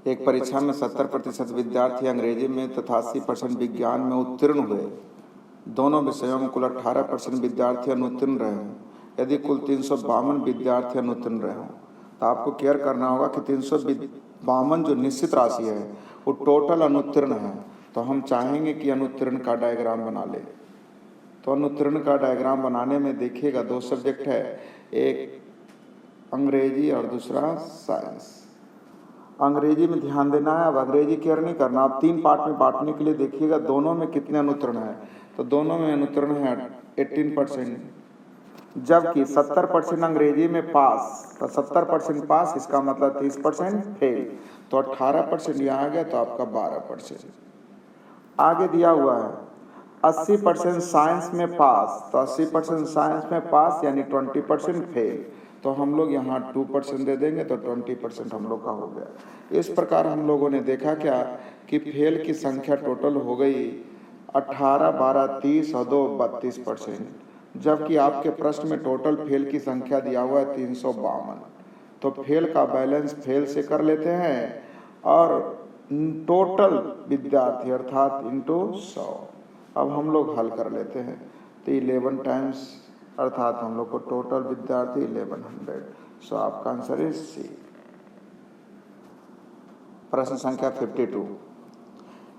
एक परीक्षा में 70% विद्यार्थी अंग्रेजी में तथा 80% विज्ञान में उत्तीर्ण हुए। दोनों विषयों में कुल 18% विद्यार्थी अनुत्तीर्ण रहे हों। यदि कुल 352 विद्यार्थी अनुत्तीर्ण रहे हों तो आपको केयर करना होगा कि 352 जो निश्चित राशि है वो टोटल अनुत्तीर्ण है। तो हम चाहेंगे कि अनुत्तीर्ण का डायग्राम बना ले। तो अनुत्तीर्ण का डायग्राम बनाने में देखिएगा 2 सब्जेक्ट है, एक अंग्रेजी और दूसरा साइंस। अंग्रेजी में ध्यान देना है, अब अंग्रेजी केयर नहीं करना। आप 3 पार्ट में बांटने के लिए देखिएगा दोनों में कितने अनुत्तीर्ण है। तो दोनों में अनुत्तीर्ण है 18%, जबकि 70% अंग्रेजी में पास। तो 70% पास, इसका मतलब 30% फेल। तो 18% यहाँ आ गया, तो आपका 12%। आगे दिया हुआ है 80% साइंस में पास। तो 80% साइंस में पास यानी 20% फेल। तो हम लोग यहाँ 2% दे देंगे, तो 20% हम लोग का हो गया। इस प्रकार हम लोगों ने देखा क्या कि फेल की संख्या टोटल हो गई 18, 12, 30 और 2 32%, जबकि आपके प्रश्न में टोटल फेल की संख्या दिया हुआ है 352। तो फेल का बैलेंस फेल से कर लेते हैं और टोटल विद्यार्थी अर्थात इंटू 100। अब हम लोग हल कर लेते हैं। तो 11 टाइम्स अर्थात हम लोग को टोटल विद्यार्थी 1100। सो आपका आंसर इज सी। प्रश्न संख्या 52।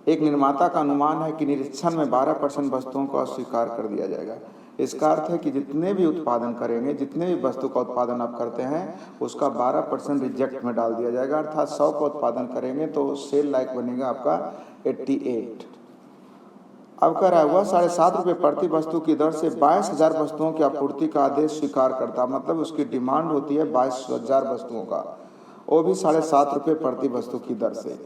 एक निर्माता का अनुमान है कि निरीक्षण में 12% वस्तुओं को अस्वीकार कर दिया जाएगा। इसका अर्थ है कि जितने भी उत्पादन करेंगे, जितने भी वस्तु का उत्पादन आप करते हैं, उसका 12% रिजेक्ट में डाल दिया जाएगा। अर्थात 100 का उत्पादन करेंगे तो सेल लायक बनेगा आपका 88। अब कह रहा है वह 7.5 रुपये प्रति वस्तु की दर से 22,000 वस्तुओं की आपूर्ति का आदेश स्वीकार करता। मतलब उसकी डिमांड होती है 22,000 वस्तुओं का, वो भी 7.5 रुपये प्रति वस्तु की दर से।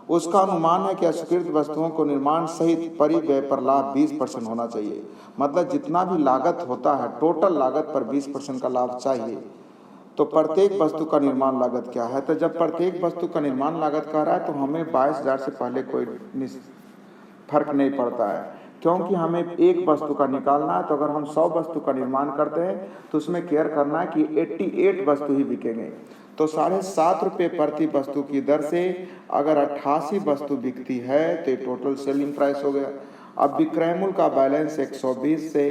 उसका अनुमान है कि अस्वीकृत वस्तुओं को निर्माण सहित परिव्यय पर लाभ 20% होना चाहिए। मतलब जितना भी लागत होता है, टोटल लागत पर 20% का लाभ चाहिए। तो प्रत्येक वस्तु का निर्माण लागत क्या है? तो जब प्रत्येक वस्तु का निर्माण लागत कह रहा है तो हमें 22,000 से पहले कोई फर्क नहीं पड़ता है, क्योंकि हमें एक वस्तु का निकालना है। तो अगर हम 100 वस्तु का निर्माण करते हैं तो उसमें केयर करना है कि 88 वस्तु ही बिकेंगे। तो 7.5 रुपये प्रति वस्तु की दर से अगर 88 वस्तु बिकती है तो टोटल सेलिंग प्राइस हो गया। अब विक्रय मूल्य का बैलेंस 120 से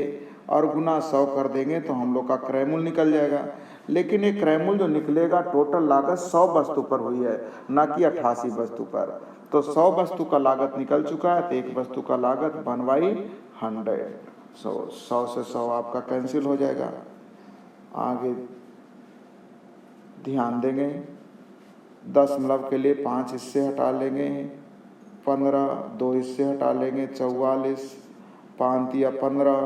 और गुना 100 कर देंगे तो हम लोग का क्रय मूल्य निकल जाएगा। लेकिन ये क्रय मूल्य जो निकलेगा टोटल लागत 100 वस्तु पर हुई है, ना कि 88 वस्तु पर। तो 100 वस्तु का लागत निकल चुका है, तो एक वस्तु का लागत 1/100। 100 से 100 आपका कैंसिल हो जाएगा। आगे ध्यान देंगे, दशमलव के लिए 5 हिस्से हटा लेंगे, 15, 2 हिस्से हटा लेंगे, 44, 5 या 15,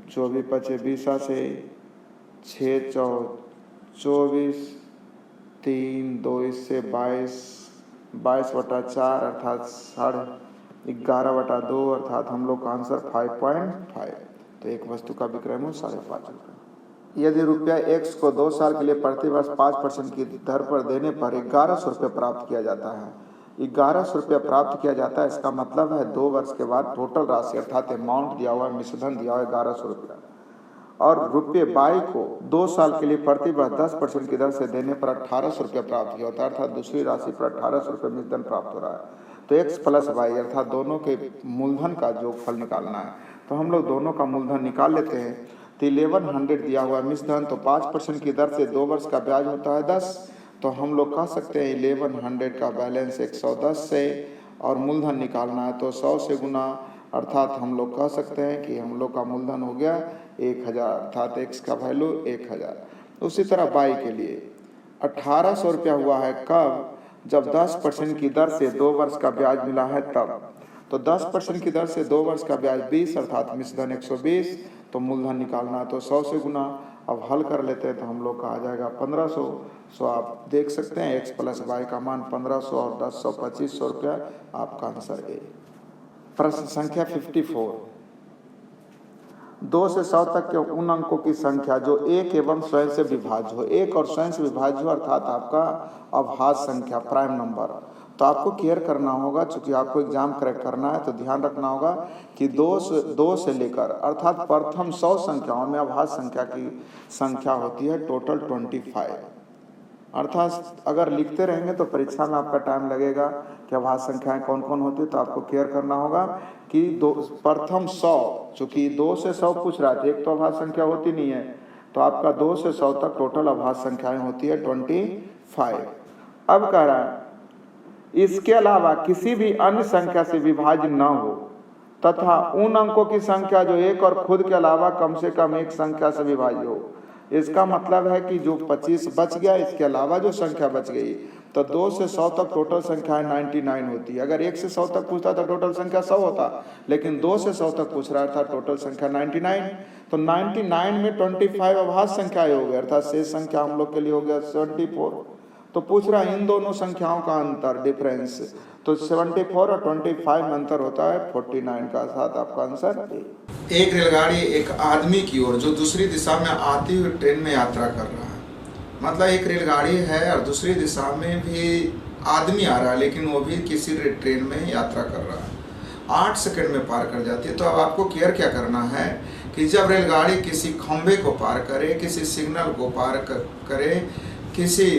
24 पचे 20 से 6 चौ 24, 3, 2 हिस्से 22, 22/4 अर्थात 11/2 अर्थात हम लोग का आंसर 5.5। तो एक वस्तु का विक्रय मूल्य 5.5 रुपये। यदि रुपया X को 2 साल के लिए प्रति वर्ष 5% की दर पर देने पर 1100 रुपये प्राप्त किया जाता है। 1100 रुपये प्राप्त किया जाता है, इसका मतलब है 2 वर्ष के बाद टोटल राशि अर्थात अमाउंट दिया हुआ है, मिश्रधन दिया हुआ है 1100 रुपया। और रुपये Y को 2 साल के लिए प्रति वर्ष 10% की दर से देने पर 1800 रुपये प्राप्त किया होता है, अर्थात दूसरी राशि पर 1800 रुपये मिश्रधन प्राप्त हो रहा है। तो X प्लस Y अर्थात दोनों के मूलधन का जोगफल निकालना है। तो हम लोग दोनों का मूलधन निकाल लेते हैं। तो 1100 दिया हुआ मिश्रधन, तो 5% की दर से 2 वर्ष का ब्याज होता है 10। तो हम लोग कह सकते हैं 1100 का बैलेंस 110 से और मूलधन निकालना है तो 100 से गुना, अर्थात हम लोग कह सकते हैं कि हम लोग का मूलधन हो गया 1000, अर्थात X का वैल्यू 1000। उसी तरह Y के लिए 1800 रुपया हुआ है कब? जब 10% की दर से 2 वर्ष का ब्याज मिला है तब। तो 10% की दर से 2 वर्ष का ब्याज 20 अर्थात मिश्रधन 120। तो मूलधन निकालना है तो 100 से गुना। अब हल कर लेते हैं तो हम लोग का आ जाएगा 1500। सो आप देख सकते हैं X प्लस Y का मान 1500 और 10 100 2500 रुपया आपका आंसर है। प्रश्न संख्या 54। 2 से 100 तक के उन अंकों की संख्या जो एक एवं स्वयं से विभाज्य हो। एक और स्वयं से विभाज्य हो अर्थात आपका अभाज्य संख्या, प्राइम नंबर। तो आपको केयर करना होगा, चूंकि आपको एग्जाम क्रैक करना है तो ध्यान रखना होगा कि 2 से लेकर अर्थात प्रथम 100 संख्याओं में अभाज्य संख्या की संख्या होती है टोटल 25। अर्थात अगर लिखते रहेंगे तो परीक्षा में आपका टाइम लगेगा कि अभाज्य संख्याएं कौन कौन होती है, तो आपको क्लियर करना होगा कि प्रथम 100, चूंकि 2 से 100 पूछ रहा है, एक तो अभाज्य संख्या होती नहीं है, तो आपका 2 से 100 तक टोटल अभाज्य संख्याएं होती है 25। अब कह रहा है इसके अलावा किसी भी अन्य संख्या से विभाज्य न हो तथा उन अंकों की संख्या जो एक और खुद के अलावा कम से कम एक संख्या से विभाज्य हो। इसका मतलब है कि जो 25 बच गया, इसके अलावा जो संख्या बच गई, तो 2 से 100 तक टोटल संख्या 99 होती है। अगर 1 से 100 तक पूछता तो टोटल संख्या 100 होता, लेकिन 2 से 100 तक पूछ रहा था, टोटल संख्या 99। तो 99 में 25 अभाज्य संख्याएं हो गए, अर्थात शेष संख्या हम लोग के लिए हो गया 74। तो पूछ रहा है इन दोनों संख्याओं का अंतर, डिफरेंस, तो 74 और 25 में अंतर होता है 49 का। साथ आपका आंसर एक रेलगाड़ी एक आदमी की ओर जो दूसरी दिशा में आती हुई ट्रेन में यात्रा कर रहा है। मतलब एक रेलगाड़ी है और दूसरी दिशा में भी आदमी आ रहा है, लेकिन वो भी किसी ट्रेन में यात्रा कर रहा है। 8 सेकंड में पार कर जाती है। तो अब आपको केयर क्या करना है कि जब रेलगाड़ी किसी खंभे को पार करे, किसी सिग्नल को पार करे, किसी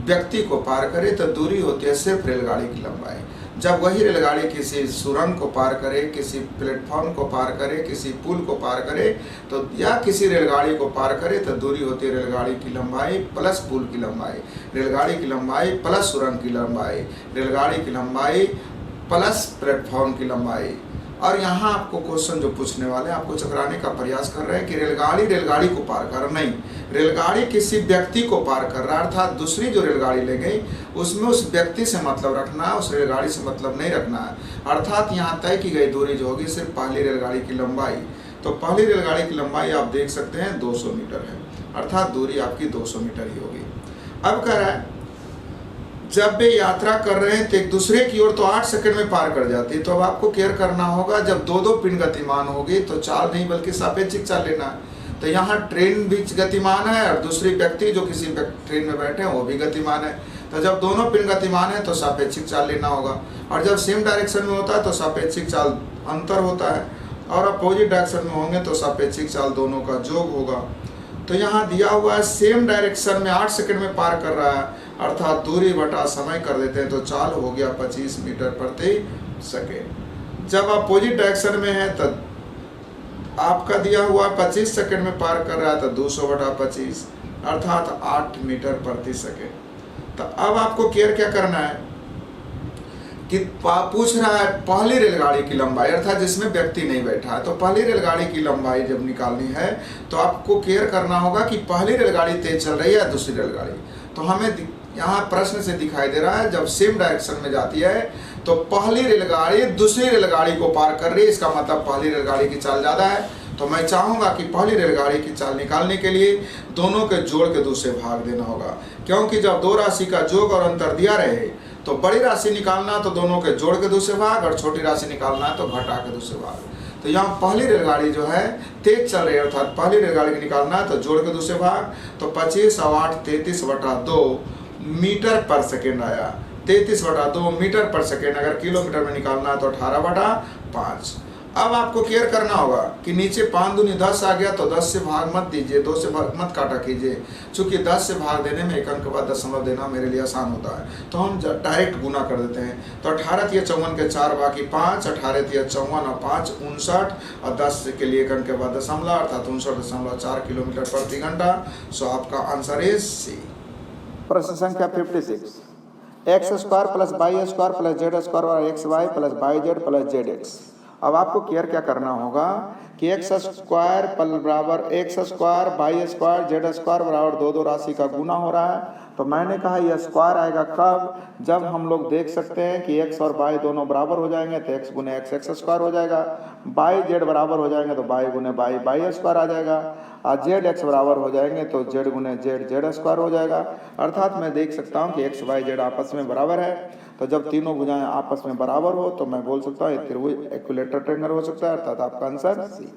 व्यक्ति को पार करे, तो दूरी होती है सिर्फ रेलगाड़ी की लंबाई। जब वही रेलगाड़ी किसी सुरंग को पार करे, किसी प्लेटफॉर्म को पार करे, किसी पुल को पार करे, तो या किसी रेलगाड़ी को पार करे, तो दूरी होती है रेलगाड़ी की लंबाई प्लस पुल की लंबाई, रेलगाड़ी की लंबाई प्लस सुरंग की लंबाई, रेलगाड़ी की लंबाई प्लस प्लेटफॉर्म की लंबाई। और यहाँ आपको क्वेश्चन जो पूछने वाले हैं, आपको चकराने का प्रयास कर रहे हैं कि रेलगाड़ी रेलगाड़ी को पार कर, नहीं, रेलगाड़ी किसी व्यक्ति को पार कर रहा है, अर्थात दूसरी जो रेलगाड़ी ले गई उसमें उस व्यक्ति से मतलब रखना है, उस रेलगाड़ी से मतलब नहीं रखना है। अर्थात यहाँ तय की गई दूरी जो होगी सिर्फ पहली रेलगाड़ी की लंबाई। तो पहली रेलगाड़ी की लंबाई आप देख सकते हैं 200 मीटर है, अर्थात दूरी आपकी 200 मीटर ही होगी। अब कह रहा है जब वे यात्रा कर रहे हैं तो एक दूसरे की ओर तो 8 सेकंड में पार कर जाती है। तो अब आपको केयर करना होगा, जब दो पिंड गतिमान होगी तो चाल नहीं बल्कि सापेक्षिक चाल लेना है। तो यहाँ ट्रेन भी गतिमान है और दूसरी व्यक्ति जो किसी ट्रेन में बैठे हैं वो भी गतिमान है। तो जब दोनों पिंड गतिमान है तो सापेक्षिक चाल लेना होगा, और जब सेम डायरेक्शन में होता है तो सापेक्षिक चाल अंतर होता है, और अपोजिट डायरेक्शन में होंगे तो सापेक्षिक चाल दोनों का योग होगा। तो यहाँ दिया हुआ है सेम डायरेक्शन में 8 सेकंड में पार कर रहा है, अर्थात दूरी बटा समय कर देते हैं तो चाल हो गया 25 मीटर प्रति सेकेंड। जब अपोजिट डायरेक्शन में है तो आपका दिया हुआ 25 सेकंड में पार कर रहा है तो 200 बटा 25 अर्थात 8 मीटर प्रति सेकेंड। तो अब आपको केयर क्या करना है कि पूछ रहा है पहली रेलगाड़ी की लंबाई, अर्थात जिसमें व्यक्ति नहीं बैठा है। तो पहली रेलगाड़ी की लंबाई जब निकालनी है तो आपको केयर करना होगा कि पहली रेलगाड़ी तेज चल रही है या दूसरी रेलगाड़ी। तो हमें यहाँ प्रश्न से दिखाई दे रहा है जब सेम डायरेक्शन में जाती है तो पहली रेलगाड़ी दूसरी रेलगाड़ी को पार कर रही है, इसका मतलब पहली रेलगाड़ी की चाल ज़्यादा है। तो मैं चाहूँगा कि पहली रेलगाड़ी की चाल निकालने के लिए दोनों के जोड़ के दूसरे भाग देना होगा, क्योंकि जब दो राशि का योग और अंतर दिया रहे तो बड़ी राशि निकालना तो दोनों के जोड़ के दूसरे भाग, और छोटी राशि निकालना है तो घटा के दूसरे भाग। तो यहाँ पहली रेलगाड़ी जो है तेज चल रही है, अर्थात पहली रेलगाड़ी निकालना है तो जोड़ के दूसरे भाग, तो 25 और 8 33 बटा 2 मीटर पर सेकेंड आया। 33 बटा 2 मीटर पर सेकेंड, अगर किलोमीटर में निकालना है तो 18 बटा 5। अब आपको केयर करना होगा कि नीचे 5 दूनी 10 आ गया तो 10 से भाग मत दीजिए, 2 से भाग मत काटा कीजिए, चूंकि 10 से भाग देने में एक अंक के बाद दशमलव देना मेरे लिए आसान होता है। तो हम डायरेक्ट गुना कर देते हैं। तो 18 तिया 54 के 4 बाकी 5, 18 तिया 54 और 5 59, और 10 के लिए एक अंक के बाद दशमलव अर्थात 59.4 किलोमीटर प्रति घंटा। सो आपका आंसर इज सी। प्रश्न संख्या 56, x square plus y square plus z square और x y plus y z plus z x. अब आपको केयर क्या करना होगा कि एक्स स्क्वायर बराबर x square y square z square बराबर दो राशि का गुना हो रहा है। तो मैंने कहा यह स्क्वायर आएगा कब, जब हम लोग देख सकते हैं कि एक्स और वाई दोनों बराबर हो जाएंगे तो एक्स गुने एक्स एक्स स्क्वायर हो जाएगा, वाई जेड बराबर हो जाएंगे तो वाई गुने वाई वाई स्क्वायर आ जाएगा, और जेड एक्स बराबर हो जाएंगे तो जेड गुने जेड जेड स्क्वायर हो जाएगा। अर्थात मैं देख सकता हूँ कि एक्स वाई जेड आपस में बराबर है, तो जब तीनों भुजाएं आपस में बराबर हो तो मैं बोल सकता हूँ त्रिभुज इक्विलेटरल ट्रायंगल हो सकता है, अर्थात आपका आंसर सी।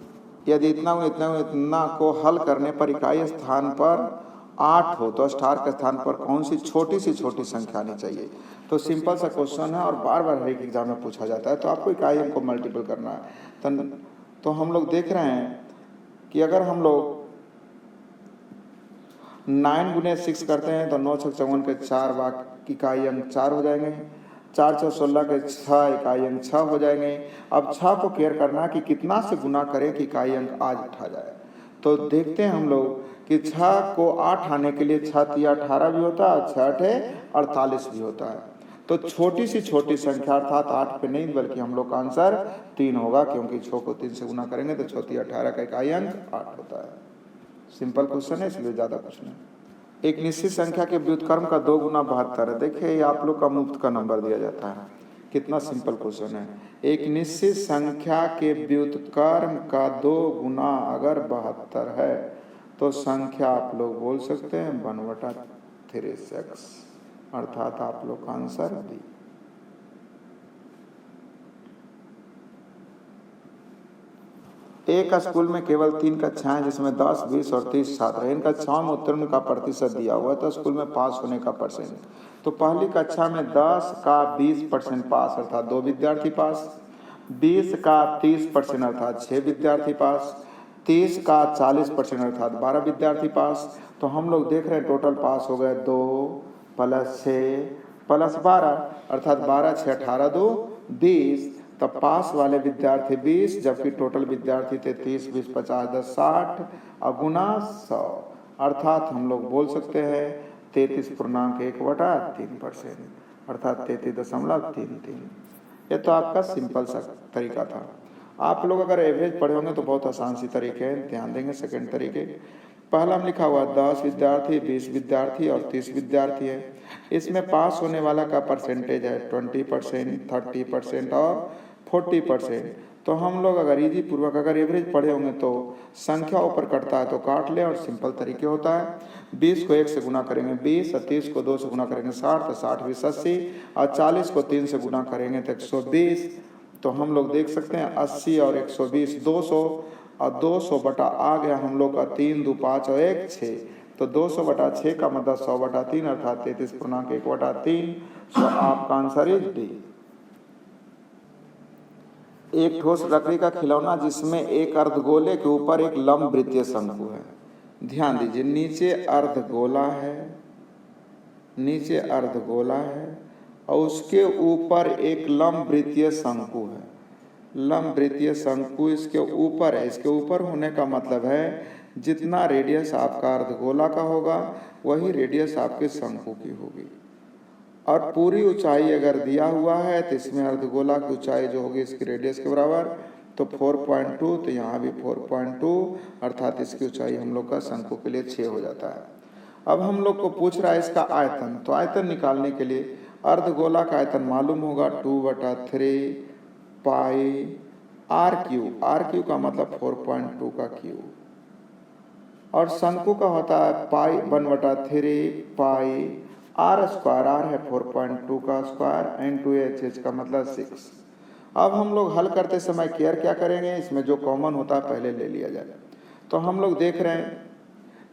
यदि इतना को हल करने पर इकाई स्थान पर 8 हो तो स्टार के स्थान पर कौन सी छोटी संख्या आनी चाहिए। तो सिंपल सा क्वेश्चन है और बार बार हर एक एग्जाम में पूछा जाता है। तो आपको इकाई को मल्टीपल करना है। तो हम लोग देख रहे हैं कि अगर हम लोग 9 गुने 6 करते हैं तो 9 छक 54 के 4 इकाई अंक 4 हो जाएंगे। 4 चौ 16 के 6 इकाई अंक 6 हो जाएंगे। अब 6 को केयर करना कि कितना से गुना करें कि इकाई अंक आज उठा जाए। तो देखते हैं हम लोग कि 6 को 8 आने के लिए 6 तिया 18 भी होता है और 6 अठे 48 भी होता है। तो छोटी सी छोटी संख्या अर्थात 8 पे नहीं बल्कि हम लोग का आंसर 3 होगा, क्योंकि 6 को 3 से गुना करेंगे तो 6 तिया 18 का इकाई अंक 8 होता है। सिंपल क्वेश्चन है, इसलिए ज़्यादा कुछ नहीं। एक निश्चित संख्या के व्युत्क्रम का 2 गुना 72 है। देखिए ये आप लोग का मुफ्त का नंबर दिया जाता है। कितना सिंपल क्वेश्चन है। एक निश्चित संख्या के व्युत्क्रम का 2 गुना अगर 72 है तो संख्या आप लोग बोल सकते हैं 1/3x, अर्थात आप लोग का आंसर बी। एक स्कूल में केवल 3 कक्षाएं जिसमें 10, 20 और 30 छात्र हैं। इन कक्षाओं में उत्तीर्ण का प्रतिशत दिया हुआ है तो स्कूल में पास होने का परसेंट। तो पहली कक्षा में 10 का 20% पास अर्थात 2 विद्यार्थी पास, 20 का 30% अर्थात 6 विद्यार्थी पास, 30 का 40% अर्थात 12 विद्यार्थी पास। तो हम लोग देख रहे हैं टोटल पास हो गए 2 + 6 + 12 अर्थात 12 6 18 2 20। तब पास वाले विद्यार्थी 20 जबकि टोटल विद्यार्थी थे 30 20 50 10 60 और गुना 100 अर्थात हम लोग बोल सकते हैं 33.1/3% अर्थात 33.33। ये तो आपका सिंपल सा तरीका था। आप लोग अगर एवरेज पढ़े होंगे तो बहुत आसान सी तरीके हैं, ध्यान देंगे। सेकंड तरीके, पहला में लिखा हुआ 10 विद्यार्थी, 20 विद्यार्थी और 30 विद्यार्थी है। इसमें पास होने वाला का परसेंटेज है 20%, 30% और 40%। तो हम लोग अगर इजी पूर्वक अगर एवरेज पढ़े होंगे तो संख्या ऊपर कटता है तो काट ले और सिंपल तरीके होता है। 20 को 1 से गुना करेंगे 20 और 30 को 2 से गुना करेंगे 60 तो 60 20 80 और 40 को 3 से गुना करेंगे तो 120। तो हम लोग देख सकते हैं 80 और 120 200 और 200 बटा आ गया हम लोग का 3 2 5 और 1 6। तो 200/6 का मतलब 100/3 अर्थात 33.1/3। तो आपका आंसर इज डी। एक ठोस लकड़ी का खिलौना जिसमें एक अर्धगोले के ऊपर एक लंब वृत्तीय शंकु है। ध्यान दीजिए, नीचे अर्धगोला है, नीचे अर्धगोला है और उसके ऊपर एक लंब वृत्तीय शंकु है। लंब वृत्तीय शंकु इसके ऊपर है। इसके ऊपर होने का मतलब है जितना रेडियस आपका अर्धगोला का होगा वही रेडियस आपके शंकु की होगी। और पूरी ऊंचाई अगर दिया हुआ है तो इसमें अर्धगोला की ऊंचाई जो होगी इसकी रेडियस के बराबर, तो 4.2, तो यहाँ भी 4.2 अर्थात इसकी ऊंचाई हम लोग का शंकु के लिए 6 हो जाता है। अब हम लोग को पूछ रहा है इसका आयतन। तो आयतन निकालने के लिए अर्धगोला का आयतन मालूम होगा 2/3 पाई r³ का मतलब 4.2 का क्यूब और शंकु का होता है पाई 1/3 पाई r²। r है 4.2 का स्क्वायर इनटू h का मतलब 6। अब हम लोग हल करते समय केयर क्या करेंगे, इसमें जो कॉमन होता है पहले ले लिया जाए। तो हम लोग देख रहे हैं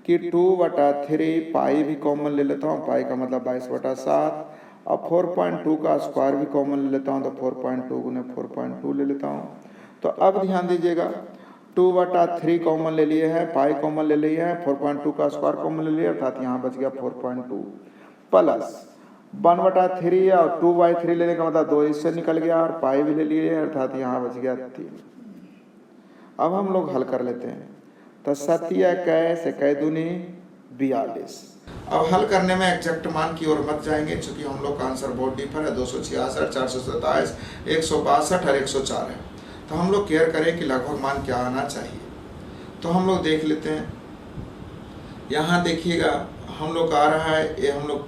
कि 2/3 पाई भी कॉमन ले लेता हूँ, पाई का मतलब 22/7 और 4.2 का स्क्वायर भी कॉमन ले लेता हूँ तो 4.2 गुने 4.2 ले लेता हूँ। तो अब ध्यान दीजिएगा 2/3 कॉमन ले लिए हैं, पाई कॉमन ले लिए हैं, 4.2 का स्क्वायर कॉमन ले लिया अर्थात यहाँ बच गया 4.2 प्लस 1/3 और 2/3 लेने का मतलब 2 इससे निकल गया और पाई भी ले लिए अर्थात यहाँ बच गया 3। अब हम लोग हल कर लेते हैं। तो 7 × 1 दूनी 42। अब हल करने में एग्जैक्ट मान की ओर मत जाएंगे क्योंकि हम लोग का आंसर बहुत डिफर है। 266, 427, 162 और 104 है। तो हम लोग केयर करें कि लगभग मान क्या आना चाहिए। तो हम लोग देख लेते हैं। यहाँ देखिएगा हम लोग का आ रहा है ये हम लोग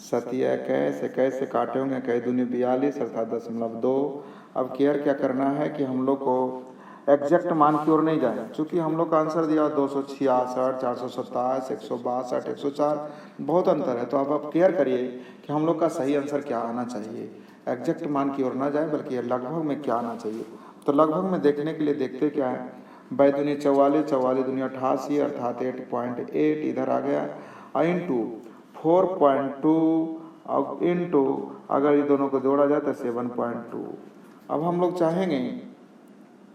7 × 1 से काटे होंगे 1 दूनी 42 अर्थात 0.2। अब केयर क्या करना है कि हम लोग को एग्जैक्ट मान की ओर नहीं जाए क्योंकि हम लोग का आंसर दिया 266, 427, 162, 104, बहुत अंतर है। तो अब आप केयर करिए कि हम लोग का सही आंसर क्या आना चाहिए। एग्जैक्ट मान की ओर ना जाए बल्कि लगभग में क्या आना चाहिए। तो लगभग में देखने के लिए देखते क्या है, 2 दूनी 44, 44 दूनी 88 अर्थात 8.8 इधर आ गया इंटू 4.2 और इंटू अगर ये दोनों को जोड़ा जाए तो 7.2। अब हम लोग चाहेंगे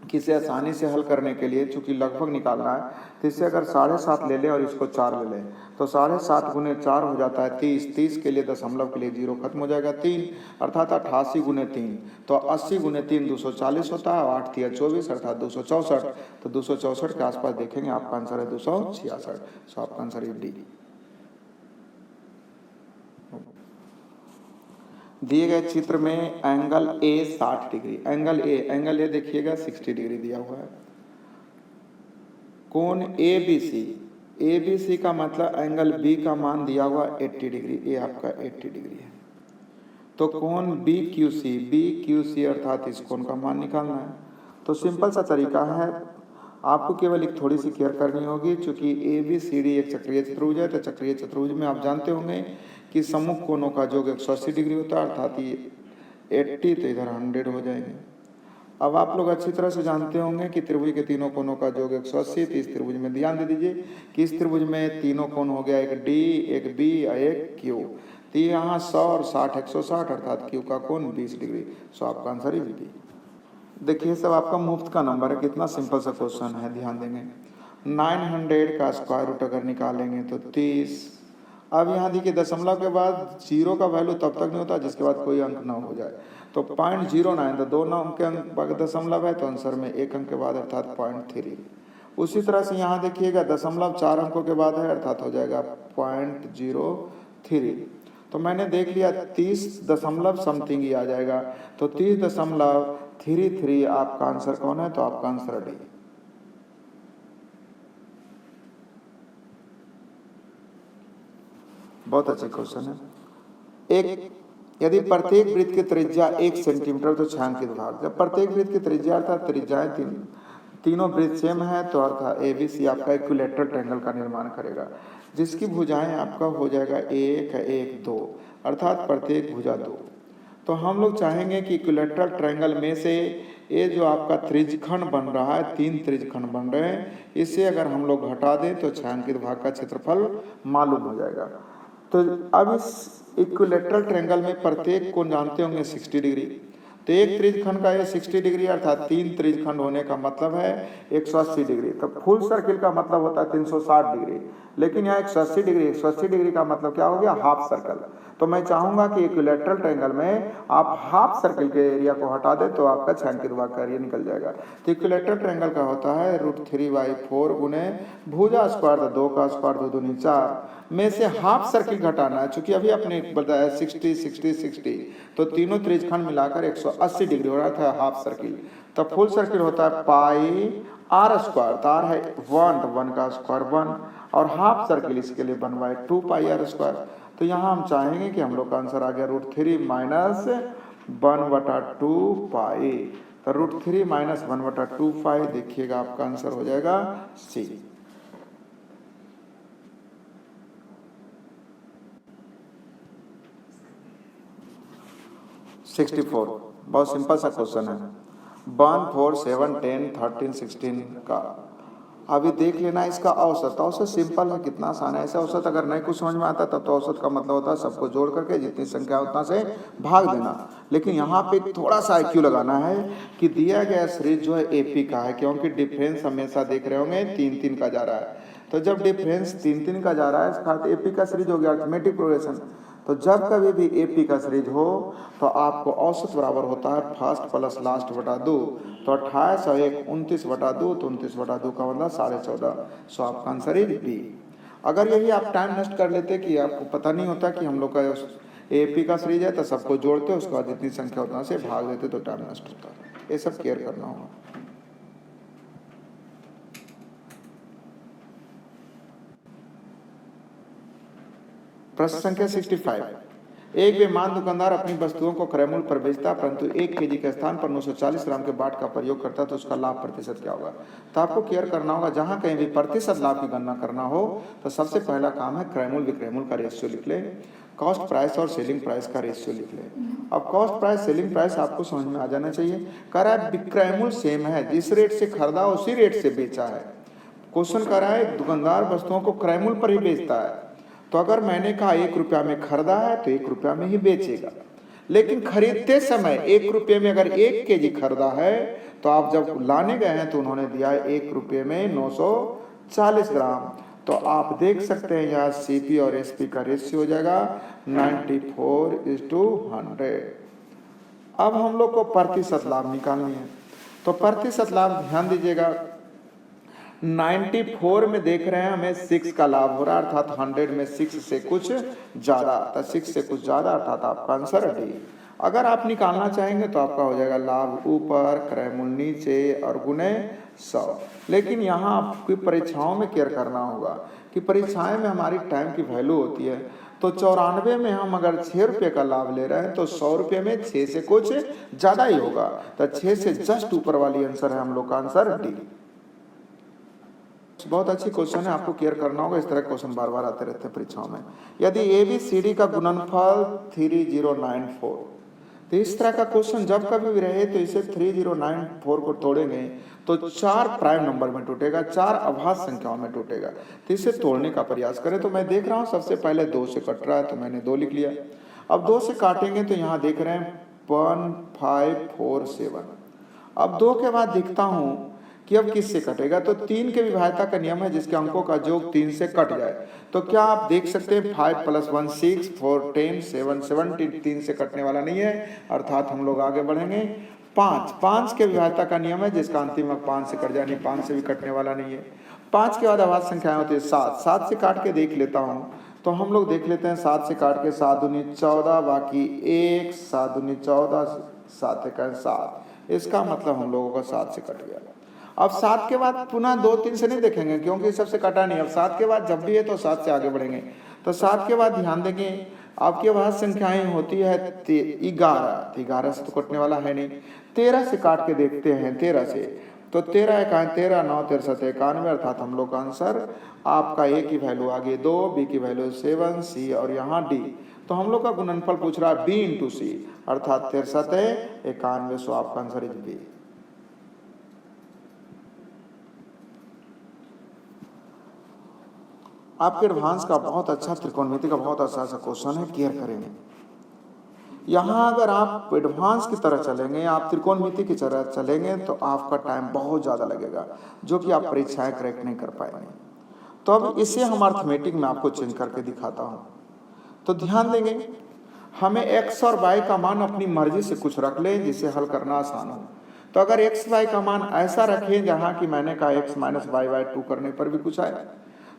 कि इसे आसानी से हल करने के लिए, चूंकि लगभग निकालना है, तो इसे अगर 7.5 ले लें और इसको 4 ले लें तो 7.5 गुने 4 हो जाता है 30। 30 के लिए दशमलव के लिए 0 खत्म हो जाएगा 3, अर्थात 88 गुने 3, तो 80 गुने 3 240 होता है, 8 3 24 अर्थात 264। तो 264 के आसपास देखेंगे, आपका आंसर है 266। सो आपका आंसर है डी। दिए गए चित्र में angle A 60 degree, angle A देखिएगा 60 डिग्री दिया हुआ है। कोण ए बी सी का मतलब एंगल बी का मान दिया हुआ 80 डिग्री, ये आपका 80 डिग्री है। तो कोण बी क्यू सी अर्थात इस कोण का मान निकालना है। तो सिंपल सा तरीका है, आपको केवल एक थोड़ी सी केयर करनी होगी, चूंकि ए बी सी डी एक चक्रीय चतुर्भुज है, तो चक्रीय चतुर्भुज में आप जानते होंगे कि सम्मुख कोणों का योग 180 डिग्री होता है, अर्थात ये 80 तो इधर 100 हो जाएंगे। अब आप लोग अच्छी तरह से जानते होंगे कि त्रिभुज के तीनों कोणों का योग 180, तो इस त्रिभुज में ध्यान दे दीजिए कि इस त्रिभुज में तीनों कोण हो गया, एक डी, एक बी और एक क्यू। तो यहाँ 100 और 60 160 अर्थात क्यू का कोण 20 डिग्री। सो आपका आंसर है डी। देखिए सब आपका मुफ्त का नंबर है, कितना सिंपल सा क्वेश्चन है, ध्यान देंगे। 900 का स्क्वायर रूट अगर निकालेंगे तो 30। अब यहाँ देखिए दशमलव के बाद 0 का वैल्यू तब तक नहीं होता जिसके बाद कोई अंक ना हो जाए, तो 0.09, तो 2 अंक के अंक दशमलव है, तो आंसर में 1 अंक के बाद अर्थात 0.3। उसी तरह से यहाँ देखिएगा दशमलव 4 अंकों के बाद है, अर्थात हो जाएगा 0.03। तो मैंने देख लिया 30 दशमलव समथिंग ही आ जाएगा, तो 30.33 आपका आंसर कौन है, तो आपका आंसर डी। बहुत अच्छा क्वेश्चन है। एक यदि प्रत्येक वृत्त की त्रिज्या 1 सेंटीमीटर तो छायांकित भाग, जब प्रत्येक वृत्त की त्रिज्या अर्थात त्रिज्याएं तीनों वृत्त सेम है, तो अर्थात ABC आपका इक्विलैटरल ट्रायंगल का निर्माण करेगा, जिसकी भुजाएं आपका हो जाएगा 1 1 2 अर्थात प्रत्येक भुजा 2। तो हम लोग चाहेंगे कि इक्विलैटरल ट्रायंगल में से ये जो आपका त्रिज्यखंड बन रहा है, 3 त्रिज्यखंड बन रहे हैं, इसे अगर हम लोग घटा दें तो छायांकित भाग का क्षेत्रफल मालूम हो जाएगा। तो अब इस इक्विलैटरल ट्रायंगल में प्रत्येक कोण जानते होंगे 60 डिग्री, तो एक त्रिज्यखंड का ये 60 डिग्री अर्थात 3 त्रिज्यखंड होने का मतलब है 180 डिग्री। तो फुल सर्किल का मतलब होता है 360 डिग्री, लेकिन यहाँ 180 डिग्री का मतलब क्या हो गया, हाफ सर्कल। तो मैं चाहूंगा कि इक्विलैटरल ट्रायंगल में आप हाफ सर्कल के एरिया को हटा दें तो आपका छायांकित भाग का एरिया निकल जाएगा। तो इक्विलैटरल ट्रायंगल का होता है √3/4 गुने भुजा स्क्वायर 2 का स्क्वायर 2 दूनी 4 में से हाफ सर्किल घटाना है, चूंकि अभी आपने बताया 60 60 60, तो तीनों त्रिज्यखंड मिलाकर 180 डिग्री हो रहा था हाफ सर्किल। तो फुल सर्किल होता है πr², तो r है 1 का स्क्वायर 1 और हाफ सर्किल इसके लिए 1/2πr²। तो यहाँ हम चाहेंगे कि हम लोग का आंसर आ गया √3 माइनस 1/2π, तो √3 माइनस 1/2π देखिएगा आपका आंसर हो जाएगा सी। बहुत सिंपल सा क्वेश्चन है। 1 4 7 10 13 16 का अभी देख लेना इसका औसत। औसत सिंपल है, कितना आसान है। ऐसा औसत अगर नहीं कुछ समझ में आता तब तो औसत का मतलब होता है सबको जोड़ करके जितनी संख्या उतना से भाग देना। लेकिन यहाँ पे थोड़ा सा IQ लगाना है कि दिया गया सीरीज जो है AP का है, क्योंकि डिफरेंस हमेशा देख रहे होंगे 3 का जा रहा है। तो जब डिफरेंस 3 का जा रहा है AP का सीरीज हो गया अर्थमेटिक प्रोग्रेशन। तो जब कभी भी AP का सीरीज हो तो आपको औसत बराबर होता है फर्स्ट प्लस लास्ट बटा 2, तो 28 और 1 29/2, तो 29/2 का मतलब 14.5। सो आपका आंसर है बी। अगर यही आप टाइम नष्ट कर लेते कि आपको पता नहीं होता कि हम लोग का AP का सीरीज है, तो सबको जोड़ते उसके बाद जितनी संख्या उतना से भाग देते तो टाइम नष्ट होता। ये सब केयर करना होगा। प्रश्न संख्या 65। एक बेईमान दुकानदार अपनी वस्तुओं को क्रय मूल्य पर बेचता, परंतु 1 केजी के स्थान पर 940 ग्राम के बाट का प्रयोग करता, तो उसका लाभ प्रतिशत क्या होगा। तो आपको केयर करना होगा, जहां कहीं भी प्रतिशत लाभ की गणना करना हो तो सबसे पहला काम है क्रय मूल्य विक्रय मूल्य का रेशियो लिख ले, कॉस्ट प्राइस और सेलिंग प्राइस का रेशियो लिख ले। अब कॉस्ट प्राइस सेलिंग प्राइस आपको समझ में आ जाना चाहिए। कह रहा है विक्रय मूल्य सेम है, जिस रेट से खरीदा उसी रेट से बेचा है। क्वेश्चन कह रहा है दुकानदार वस्तुओं को क्रय मूल्य पर ही बेचता है, तो अगर मैंने कहा 1 रुपया में खरीदा है तो 1 रुपया में ही बेचेगा। लेकिन खरीदते समय 1 रुपये में अगर 1 केजी खरीदा है तो आप जब लाने गए हैं तो उन्होंने दिया है 1 रुपये में 940 ग्राम। तो आप देख सकते हैं यहाँ CP और SP का रेशियो हो जाएगा 94:100। अब हम लोग को प्रतिशत लाभ निकालनी है, तो प्रतिशत लाभ ध्यान दीजिएगा 94 में देख रहे हैं हमें 6 का लाभ हो रहा है, अर्थात 100 में 6 से कुछ ज़्यादा, तो 6 से कुछ ज़्यादा अर्थात आपका आंसर डी। अगर आप निकालना चाहेंगे तो आपका हो जाएगा लाभ ऊपर, क्रयमूल्य नीचे और गुणे 100। लेकिन यहाँ आपकी परीक्षाओं में केयर करना होगा कि परीक्षाएं में हमारी टाइम की वैल्यू होती है। तो 94 में हम अगर 6 रुपये का लाभ ले रहे हैं तो 100 रुपये में 6 से कुछ ज़्यादा ही होगा, तो 6 से जस्ट ऊपर वाली आंसर है हम लोग का आंसर डी। बहुत अच्छी क्वेश्चन है, आपको केयर करना होगा, इस तरह क्वेश्चन बार बार आते रहते हैं परीक्षाओं में। यदि ABCD का गुणनफल 3094, तो इस तरह का क्वेश्चन जब कभी भी रहे तो इसे 3094 को तोड़ेंगे तो 4 प्राइम नंबर में टूटेगा, 4 अभाज्य संख्याओं में टूटेगा। तो इसे तोड़ने का प्रयास करें। तो मैं देख रहा हूँ सबसे पहले 2 से कट रहा है तो मैंने 2 लिख लिया। अब 2 से काटेंगे तो यहाँ देख रहे हैं 1547। अब 2 के बाद देखता हूँ कि अब किससे कटेगा, तो 3 के विभाज्यता का नियम है जिसके अंकों का योग 3 से कट जाए। तो क्या आप देख सकते हैं 5 + 1 6 4 10 7 17, 3 से कटने वाला नहीं है, अर्थात हम लोग आगे बढ़ेंगे। 5 के विभाज्यता का नियम है जिसका अंतिम अंक 5 से कट जाए, 5 से भी कटने वाला नहीं है। 5 के बाद अभाज्य संख्याएं होती है 7 से काट के देख लेता हूँ। तो हम लोग देख लेते हैं 7 से काट के 7 दूनी 14, बाकी 1, 7 दूनी 14, 7 1 7। इसका मतलब हम लोगों का 7 से कट गया। अब 7 के बाद पुनः 2 3 से नहीं देखेंगे क्योंकि सबसे कटा नहीं। अब 7 के बाद जब भी है तो 7 से आगे बढ़ेंगे। तो 7 के बाद ध्यान देंगे आपके पास संख्याएं होती है 11, 11 से तो कटने वाला है नहीं। 13 से काट के देखते हैं 13 से, तो 13 1 13 9 13 7 91, अर्थात हम लोग का आंसर आपका A की वैल्यू आ गई 2, B की वैल्यू 7, C और यहाँ D। तो हम लोग का गुणनफल पूछ रहा है B × C, अर्थात 63 91, सो आपका आंसर इज B। आपके एडवांस का बहुत अच्छा त्रिकोणमिति का बहुत अच्छा सा क्वेश्चन है, केयर करेंगे। यहाँ अगर आप एडवांस की तरह चलेंगे, आप त्रिकोणमिति की तरह चलेंगे तो आपका टाइम बहुत ज़्यादा लगेगा, जो कि आप परीक्षाएं क्रैक नहीं कर पाएंगे। तो अब इसे हम अर्थमेटिक में आपको चेंज करके दिखाता हूँ। तो ध्यान देंगे हमें x और y का मान अपनी मर्जी से कुछ रख लें जिसे हल करना आसान हो। तो अगर x y का मान ऐसा रखें जहाँ की मैंने कहा x - y/2 करने पर भी कुछ आए,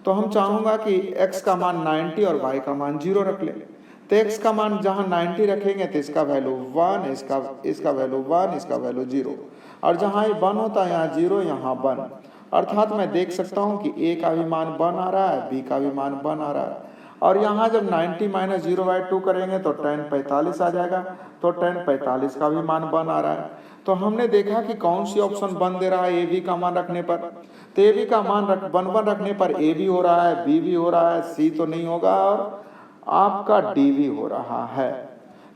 तो हम चाहूँगा कि x का मान 90 और y का मान 0 रख ले। तो x का मान जहाँ 90 रखेंगे तो इसका वैल्यू 1, इसका वैल्यू 1, इसका वैल्यू 0, और जहाँ ये 1 होता है यहाँ 0, यहाँ 1, अर्थात मैं देख सकता हूँ कि a का भी मान 1 आ रहा है, b का भी मान 1 आ रहा है। और यहाँ जब 90 - 0/2 करेंगे तो tan 45 आ जाएगा, तो tan 45 का भी मान 1 आ रहा है। तो हमने देखा कि कौन सी ऑप्शन 1 दे रहा है, AB का मान रखने पर। तो AB का मान 1 रखने पर A भी हो रहा है, B भी हो रहा है, C तो नहीं होगा और आपका D भी हो रहा है।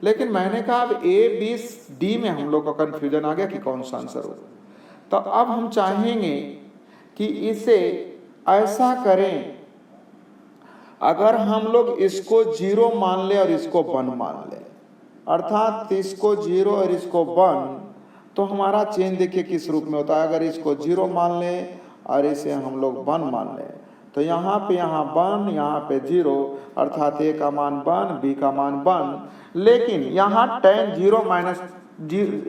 लेकिन मैंने कहा अब A, B, D में हम लोग का कंफ्यूजन आ गया कि कौन सा आंसर हो। तो अब हम चाहेंगे कि इसे ऐसा करें, अगर हम लोग इसको 0 मान ले और इसको 1 मान ले, अर्थात इसको 0 और इसको 1, तो हमारा चेंज देखिए किस रूप में होता है। अगर इसको 0 मान ले और इसे हम लोग 1 मान ले, तो यहाँ पे 1, यहाँ पे 0, अर्थात A का मान 1, B का मान 1। लेकिन यहाँ tan 0 -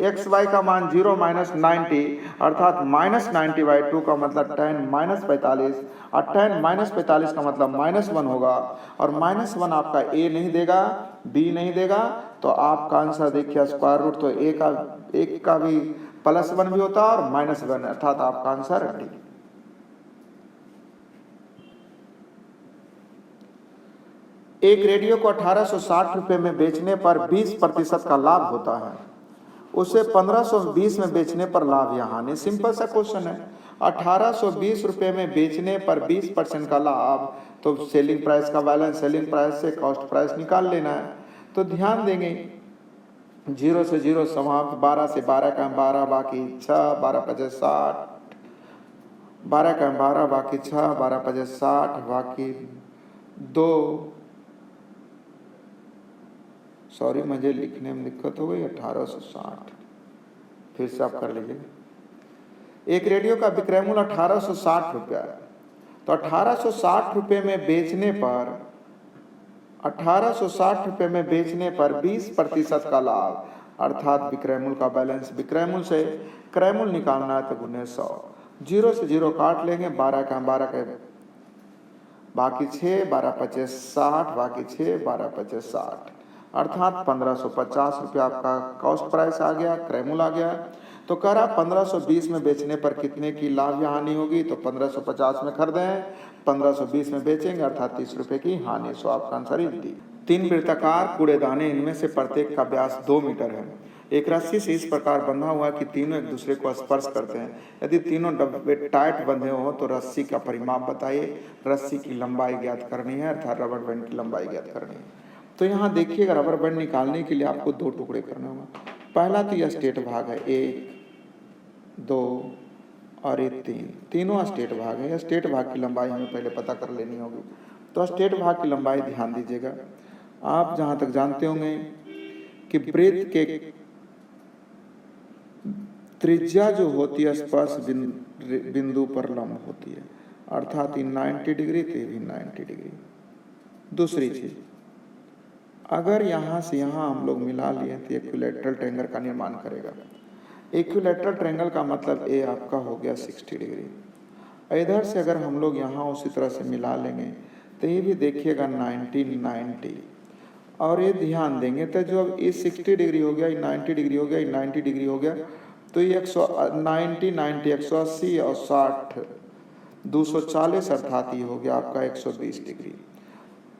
xy का मान 0 - 90, अर्थात -90/2 का मतलब tan -45, और tan -45 का मतलब -1 होगा, और -1 आपका A नहीं देगा, B नहीं देगा, तो आपका आंसर देखिए स्क्वायर रूट, तो एक का भी +1 भी होता है और -1, अर्थात आपका आंसर डी। एक रेडियो को 1860 रुपये में बेचने पर 20% का लाभ होता है, उसे 1520 में बेचने पर लाभ यहाँ नहीं। सिंपल सा क्वेश्चन है, 1820 रुपये में बेचने पर 20% का लाभ, तो सेलिंग प्राइस का बैलेंस सेलिंग प्राइस से कॉस्ट प्राइस निकाल लेना है। तो ध्यान देंगे 0 से 0 समाप्त, 12 से 12 का 12 बाकी 6, 12 × 5 = 60, 12 का 12 बाकी 6, 12 × 5 = 60, बाकी 2, सॉरी मुझे लिखने में दिक्कत हो गई, 1860, फिर से आप कर लीजिए। एक रेडियो का विक्रय मूल्य 1860 रुपया है। तो 1860 रुपये में बेचने पर 1860 रुपये में बेचने पर 20% का लाभ, अर्थात विक्रय मूल्य का बैलेंस। विक्रय मूल्य से क्रय मूल्य निकालना है तो गुने 100, 0 से 0 काट लेंगे, 12 का 12 के बाकी 6, 12 पचे 60, बाकी 6, 12 पचे 60, अर्थात 1550 रुपया आपका कॉस्ट प्राइस आ गया, क्रय मूल्य आ गया। तो कह रहा 1520 में बेचने पर कितने की लाभ या हानि होगी, तो 1550 में खरीदें, 1520 में बेचेंगे, अर्थात 30 रुपये की हानि। सो आपका आंसर इज डी। 3 वृत्ताकार कूड़ेदाने, इनमें से प्रत्येक का व्यास 2 मीटर है। एक रस्सी से इस प्रकार बंधा हुआ कि तीनों एक दूसरे को स्पर्श करते हैं। यदि तीनों डब्बे टाइट बंधे हो तो रस्सी का परिमाप बताइए। रस्सी की लंबाई ज्ञात करनी है, अर्थात रबर बैंड की लंबाई ज्ञात करनी है। तो यहाँ देखिएगा, रबर बैंड निकालने के लिए आपको 2 टुकड़े करने होंगे। पहला तो यह स्टेट भाग है, 1, 2 और ये 3, तीनों स्टेट भाग है। यह स्टेट भाग की लंबाई हमें पहले पता कर लेनी होगी। तो स्टेट भाग की लंबाई ध्यान दीजिएगा। आप जहाँ तक जानते होंगे कि वृत्त के त्रिज्या जो होती है स्पर्श बिंदु पर लंब होती है, अर्थात 90 डिग्री, तो भी 90 डिग्री। दूसरी चीज, अगर यहाँ से यहाँ हम लोग मिला लिए तो इक्विलैटरल ट्रायंगल का निर्माण करेगा। इक्विलैटरल ट्रायंगल का मतलब ए आपका हो गया 60 डिग्री। इधर से अगर हम लोग यहाँ उसी तरह से मिला लेंगे तो ये भी देखिएगा 90 90, और ये ध्यान देंगे तो जो अब ये 60 डिग्री हो गया, ये 90 डिग्री हो गया, ये 90 डिग्री हो गया, तो ये 90 90 180 और 60 240, अर्थात ये हो गया आपका 120 डिग्री।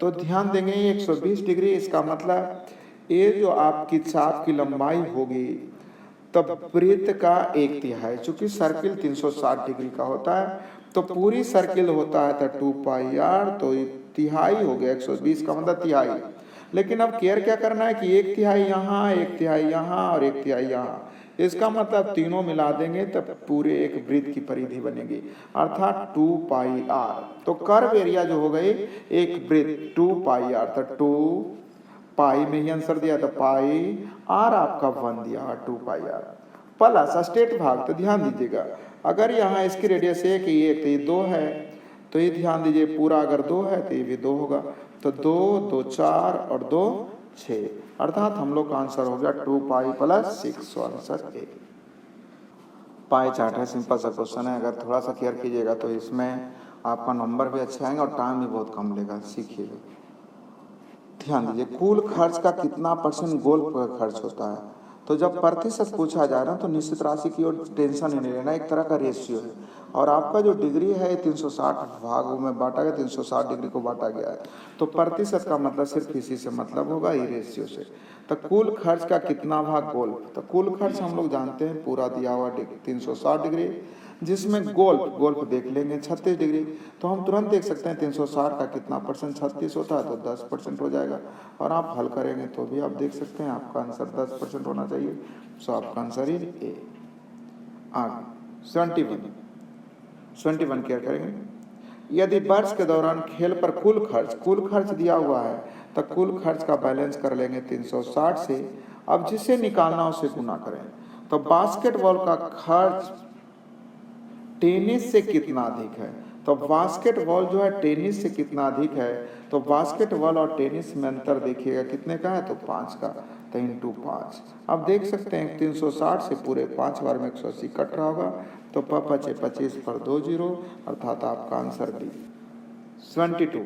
तो ध्यान देंगे ये 120 डिग्री, इसका मतलब ये जो आपकी चाप की लंबाई होगी तब वृत्त का 1/3, चूंकि सर्किल 360 डिग्री का होता है तो पूरी सर्किल होता है तो 2 पाई आर, तो तिहाई हो गया 120 का मतलब तिहाई। लेकिन अब केयर क्या करना है कि 1/3 यहाँ, 1/3 यहाँ और 1/3 यहाँ, इसका मतलब तीनों मिला देंगे तब पूरे एक वृत्त की परिधि बनेगी, अर्थात 2 पाई आर। तो कर्व एरिया जो हो गई एक वृत्त 2 पाई आर, तो 2 पाई में ही आंसर दिया, तो पाई आर आपका 1 दिया, 2 पाई आर प्लस स्टेट भाग। तो ध्यान दीजिएगा, अगर यहाँ इसकी रेडियस 1 तो ये 2 है, तो ये ध्यान दीजिए पूरा अगर 2 है तो ये भी 2 होगा, तो 2 2 4 और 2 6, अर्थात हम लोग का आंसर हो गया 2 pi plus 6। So answer A. Pie chart है, सिंपल सा क्वेश्चन है, अगर थोड़ा सा केयर कीजिएगा तो इसमें आपका नंबर भी अच्छे आएंगे और टाइम भी बहुत कम लेगा, सीखिएगा। ध्यान दीजिए, कुल खर्च का कितना % गोल्फ पर खर्च होता है। तो जब प्रतिशत पूछा जाए ना तो निश्चित राशि की ओर टेंशन ही नहीं लेना, एक तरह का रेशियो है। और आपका जो डिग्री है 360 भागों में बांटा गया, 360 डिग्री को बांटा गया है, तो प्रतिशत का मतलब सिर्फ इसी से मतलब होगा, ये रेशियो से। तो कुल खर्च का कितना भाग गोल्फ, तो कुल खर्च हम लोग जानते हैं पूरा दिया हुआ 360 डिग्री, जिसमें गोल्फ देख लेंगे 36 डिग्री, तो हम तुरंत देख सकते हैं 360 का कितना % 36 होता है, तो 10% हो जाएगा। और आप हल करेंगे तो भी आप देख सकते हैं आपका आंसर 10% होना चाहिए। सो आपका आंसर इज ए। आगे 71 क्या करेंगे, यदि वर्ष के दौरान खेल पर कुल खर्च दिया हुआ है तो कुल खर्च का बैलेंस कर लेंगे 360 से। अब जिसे निकालना उसे गुना करें। तो बास्केटबॉल का खर्च टेनिस से कितना अधिक है, तो बास्केटबॉल जो है टेनिस से कितना अधिक है, तो बास्केटबॉल और टेनिस में अंतर देखिएगा कितने का है, तो 5 का, तो इंटू 5। अब देख सकते हैं 360 से पूरे 5 बार में 180 कट रहा होगा, तो 25 पर 2 0, अर्थात आपका आंसर बी। 72,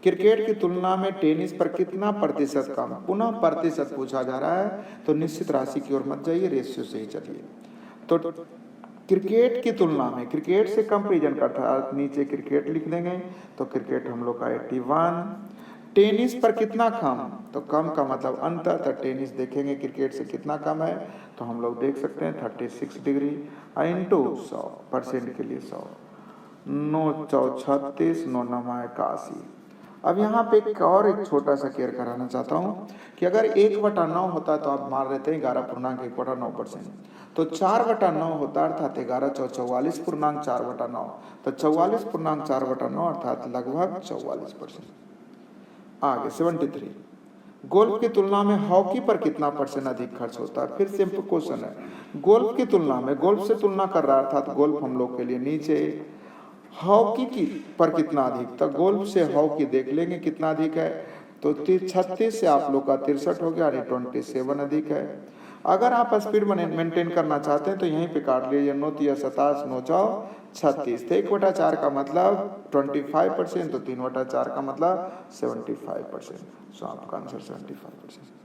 क्रिकेट की तुलना में टेनिस पर कितना प्रतिशत कम। पुनः प्रतिशत पूछा जा रहा है तो निश्चित राशि की ओर मत जाइए, रेशियो से ही चलिए। तो क्रिकेट की तुलना में क्रिकेट से कंपैरिजन करता है, नीचे क्रिकेट लिख देंगे तो क्रिकेट हम लोग का 81। टेनिस पर कितना कम, तो कम का मतलब अंतर, तो टेनिस देखेंगे क्रिकेट से कितना कम है, तो हम लोग देख सकते हैं 36 डिग्री इंटू 100% के लिए 100, 9 4 36, 9 9 81। अब यहाँ पे एक छोटा सा केयर कराना चाहता हूँ कि अगर 1/9 होता तो आप मान लेते हैं 11.1/9%, तो 4/9 होता अर्थात 11 4 44.4/9, तो 44.4/9 अर्थात लगभग 44%। आगे 73, गोल्फ की तुलना में हॉकी पर कितना % अधिक खर्च होता है? फिर सिंपल क्वेश्चन है। गोल्फ की तुलना में, गोल्फ से तुलना कर रहा है, अर्थात गोल्फ हम लोग के लिए नीचे, हॉकी की पर कितना अधिक था? गोल्फ से हॉकी देख लेंगे कितना अधिक है, तो 36 से आप लोग का 63 हो गया, यानी 27 अधिक है। अगर आप स्पीड मेंटेन करना चाहते हैं तो यहीं पे काट लीजिए, 9 या 27, 9 चौ 36, तो 1/4 का मतलब 25%, तो 3/4 का मतलब 75%। सो आपका answer 75%।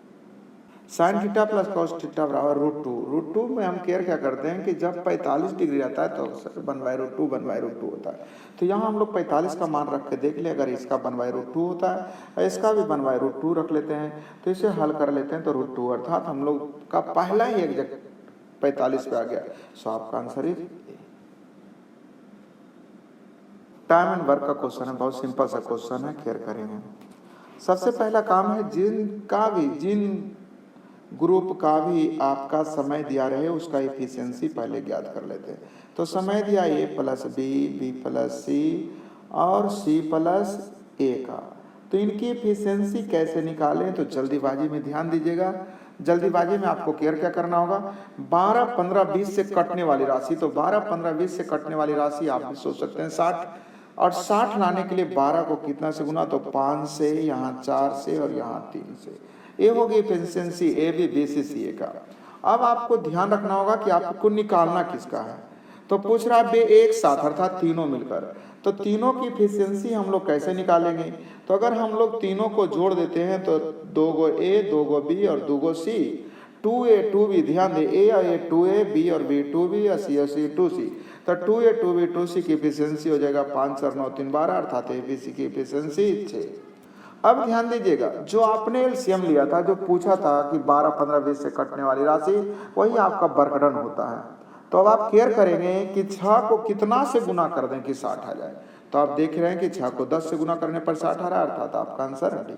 Sine theta plus cos theta बराबर √2। √2 में हम केयर क्या करते हैं कि जब 45 डिग्री आता है तो 1/√2 1/√2 होता है। तो यहाँ हम लोग 45 का मान रख के देख ले, अगर इसका 1/√2 होता है और इसका भी 1/√2 रख लेते हैं, तो इसे हल कर लेते हैं तो √2, अर्थात हम लोग का पहला ही एग्जैक्ट 45 पे आ गया। सो आपका answer is time and work का क्वेश्चन है, बहुत सिंपल सा क्वेश्चन है, केयर करेंगे। सबसे पहला काम है जिन ग्रुप का भी आपका समय दिया रहे उसका इफिशियंसी पहले ज्ञात कर लेते हैं। तो समय दिया a + b + c और c + a का, तो इनकी इफिशियंसी कैसे निकालें? तो जल्दीबाजी में ध्यान दीजिएगा। जल्दीबाजी में आपको केयर क्या करना होगा, 12, 15, 20 से कटने वाली राशि, तो 12, 15, 20 से कटने वाली राशि आप भी सोच सकते हैं 60, और 60 लाने के लिए 12 को कितना से गुना, तो 5 से, यहाँ 4 से और यहाँ 3 से। ये होगी efficiency A B B C C A का। अब आपको ध्यान रखना होगा कि आपको निकालना किसका है। तो पूछ रहा है एक साथ, अर्थात तीनों मिलकर, तो तीनों की एफिशिएंसी हम लोग कैसे निकालेंगे? तो अगर हम लोग तीनों को जोड़ देते हैं तो 2 गो ए, 2 गो बी और 2 गो सी, 2a 2b, ध्यान दे, ए और ए 2a, बी और बी 2b और सी और सी 2c, तो 2a 2b 2c की एफिशिएंसी हो जाएगा 5 और 9 3 12, अर्थात एबीसी की एफिशिएंसी 6। अब ध्यान दीजिएगा, जो आपने एलसीएम लिया था, जो पूछा था कि 12, 15, 20 से कटने वाली राशि, वही आपका वर्कडन होता है। तो अब आप केयर करेंगे कि 6 को कितना से गुना कर दें कि 60 आ जाए। तो आप देख रहे हैं कि 6 को 10 से गुना करने पर 60 आ रहा है, अर्थात आपका आंसर डी।